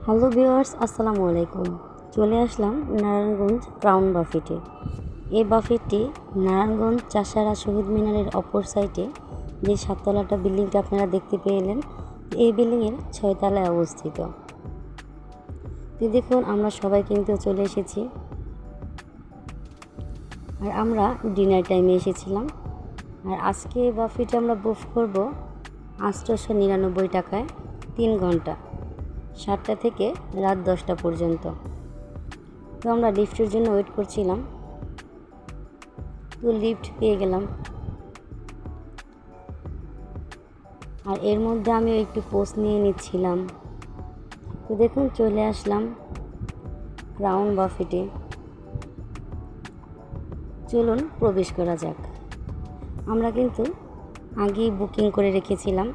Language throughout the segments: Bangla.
হ্যালো ভিউয়ার্স, আসসালামু আলাইকুম। চলে আসলাম নারায়ণগঞ্জ ক্রাউন বাফেটে। এই বাফেটটি নারায়ণগঞ্জ চাষারা শহীদ মিনারের অপর সাইডে যে সাততলাটা বিল্ডিংটা আপনারা দেখতে পেলেন, এই বিল্ডিংয়ের 6 তলায় অবস্থিত। তো দেখুন, আমরা সবাই কিন্তু চলে এসেছি, আর আমরা ডিনার টাইমে এসেছিলাম। আর আজকে বাফেটে আমরা বুক করব 899 টাকায় 3 ঘন্টা, 7টা থেকে রাত 10টা পর্যন্ত। তো আমরা লিফটের জন্য ওয়েট করছিলাম, তো লিফট পেয়ে গেলাম। আর এর মধ্যে আমি একটু পোজ নিয়ে নিচ্ছিলাম। তো দেখুন, চলে আসলাম ক্রাউন বাফেটে। চলুন প্রবেশ করা যাক। আমরা কিন্তু আগেই বুকিং করে রেখেছিলাম।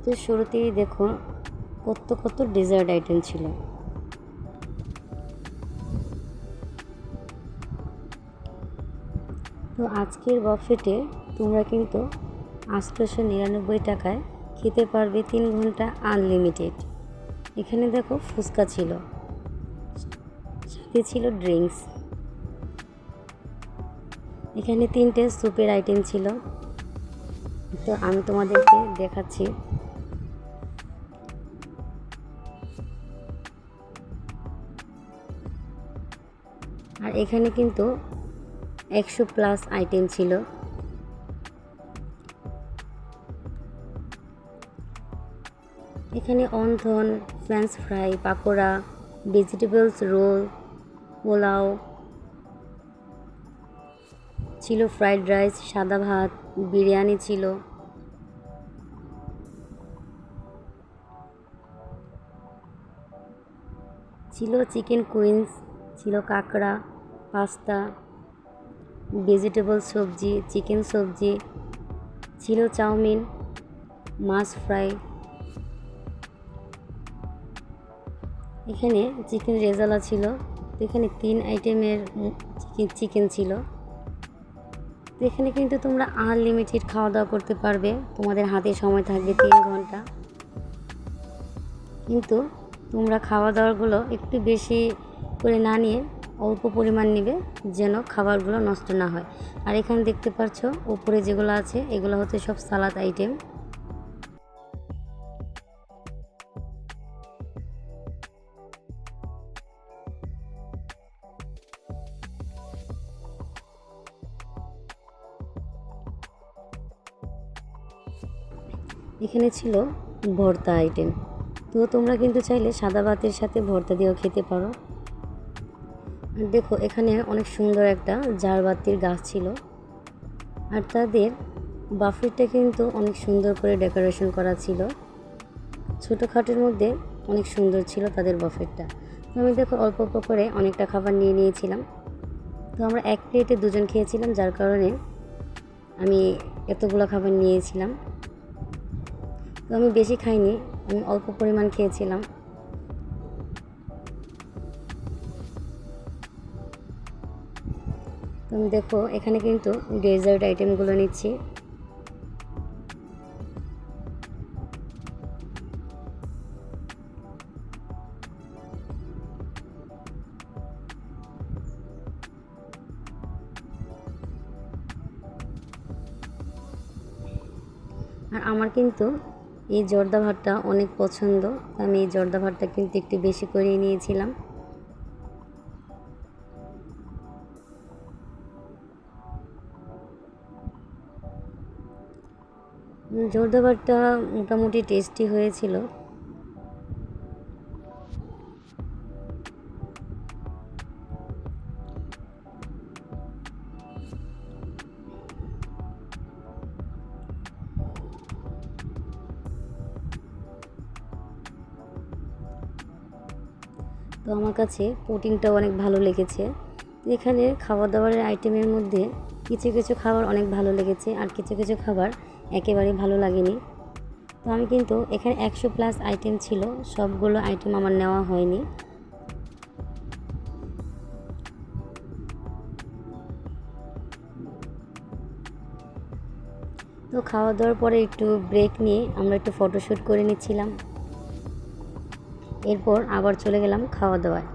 তো শুরুতেই দেখুন কত ডেজার্ট আইটেম ছিল। তো আজকের বাফেটে তোমরা কিন্তু 899 টাকায় খেতে পারবে 3 ঘন্টা আনলিমিটেড। এখানে দেখো ফুচকা ছিল, সাথে ছিল ড্রিঙ্কস। এখানে 3টে স্যুপের আইটেম ছিল, তো আমি তোমাদেরকে দেখাচ্ছি। আর এখানে কিন্তু 100+ আইটেম ছিল। এখানে অন্থন, French fry, pakora, vegetables roll, pulao ছিল, ফ্রাইড রাইস, সাদা ভাত, বিরিয়ানি ছিল। চিকেন কুইন্স, ছিল কাঁকড়া, পাস্তা, ভেজিটেবল সবজি, চিকেন সবজি ছিল, চাউমিন, মাছ ফ্রাই। এখানে চিকেন রেজালা ছিল। এখানে 3 আইটেমের চিকেন ছিল। তো এখানে কিন্তু তোমরা আনলিমিটেড খাওয়া দাওয়া করতে পারবে, তোমাদের হাতে সময় থাকবে 3 ঘন্টা। কিন্তু তোমরা খাওয়া দাওয়াগুলো একটু বেশি করে না নিয়ে অল্প পরিমাণ নেবে, যেন খাবারগুলো নষ্ট না হয়। আর এখানে দেখতে পাচ্ছ উপরে যেগুলো আছে, এগুলো হচ্ছে সব সালাদ আইটেম। এখানে ছিল ভর্তা আইটেম। তো তোমরা কিন্তু চাইলে সাদা ভাতের সাথে ভর্তা দিয়েও খেতে পারো। আর দেখো, এখানে অনেক সুন্দর একটা ঝাড়বাতির গাছ ছিল। আর তাদের বাফেটটা কিন্তু অনেক সুন্দর করে ডেকোরেশন করা ছিল, ছোটোখাটোর মধ্যে অনেক সুন্দর ছিল তাদের বাফেটটা। তো আমি দেখো অল্প অল্প করে অনেকটা খাবার নিয়ে নিয়েছিলাম। তো আমরা এক প্লেটে 2 জন খেয়েছিলাম, যার কারণে আমি এতগুলো খাবার নিয়েছিলাম। তো আমি বেশি খাইনি, আমি অল্প পরিমাণ খেয়েছিলাম। তো আমি দেখো এখানে কিন্তু ডেজার্ট আইটেমগুলো নিচ্ছি। আর আমার কিন্তু এই জর্দা ভাতটা অনেক পছন্দ, আমি এই জর্দা ভাতটা কিন্তু একটু বেশি করে নিয়েছিলাম। জর্দা ভাতটা মোটামুটি টেস্টি হয়েছিল। তো আমার কাছে পুডিংটাও অনেক ভালো লেগেছে। এখানে খাবার দাবারের আইটেমের মধ্যে কিছু কিছু খাবার অনেক ভালো লেগেছে, আর কিছু কিছু খাবার একেবারেই ভালো লাগেনি। তো আমি কিন্তু এখানে 100+ আইটেম ছিল, সবগুলো আইটেম আমার নেওয়া হয়নি। তো খাওয়া দাওয়ার পরে একটু ব্রেক নিয়ে আমরা একটু ফটোশ্যুট করে নিচ্ছিলাম। এরপর আবার চলে গেলাম খাওয়া দাওয়ায়।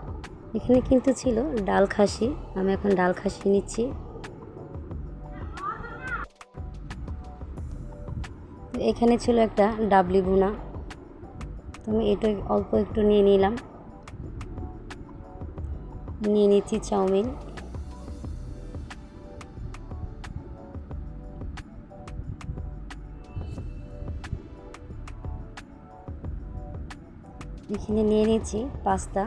এখানে কিন্তু ছিল ডাল খাসি, আমি এখন ডাল খাসি নিচ্ছি। এখানে ছিল একটা ডাবলি ভুনা, তো আমি এটা অল্প একটু নিয়ে নিলাম। নিয়ে নিচ্ছি চাউমিন। এখানে নিয়ে নিচ্ছি পাস্তা।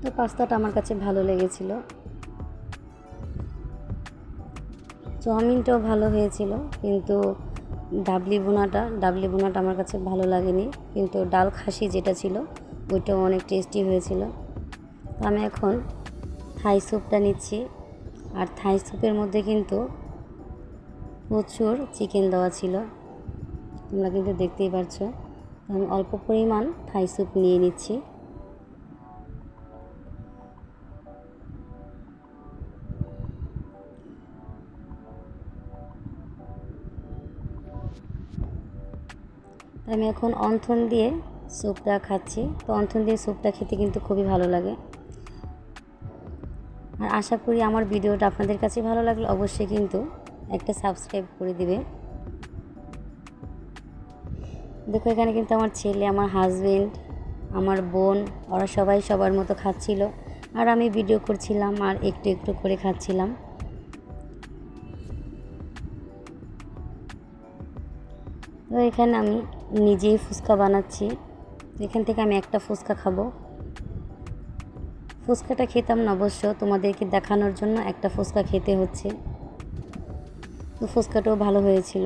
তো পাস্তাটা আমার কাছে ভালো লেগেছিল, চাউমিনটাও ভালো হয়েছিল, কিন্তু ডাবলি বোনাটা আমার কাছে ভালো লাগেনি। কিন্তু ডাল খাসি যেটা ছিল ওইটাও অনেক টেস্টি হয়েছিল। তো আমি এখন থাই স্যুপটা নিচ্ছি, আর থাই স্যুপের মধ্যে কিন্তু প্রচুর চিকেন দেওয়া ছিল, তোমরা কিন্তু দেখতেই পারছো। আমি অল্প পরিমাণ থাই স্যুপ নিয়ে নিচ্ছি। আমি এখন অন্থন দিয়ে স্যুপটা খাচ্ছি। তো অন্থন দিয়ে স্যুপটা খেতে কিন্তু খুবই ভালো লাগে। আর আশা করি আমার ভিডিওটা আপনাদের কাছে ভালো লাগলে অবশ্যই কিন্তু একটা সাবস্ক্রাইব করে দিবে। দেখো এখানে কিন্তু আমার ছেলে, আমার হাজবেন্ড, আমার বোন, ওরা সবাই সবার মতো খাচ্ছিল, আর আমি ভিডিও করছিলাম আর একটু একটু করে খাচ্ছিলাম। তো এখানে আমি নিজেই ফুচকা বানাচ্ছি। এখান থেকে আমি একটা ফুচকা খাবো। ফুচকাটা খেতাম না অবশ্য, তোমাদেরকে দেখানোর জন্য একটা ফুচকা খেতে হচ্ছে। তো ফুচকাটাও ভালো হয়েছিল।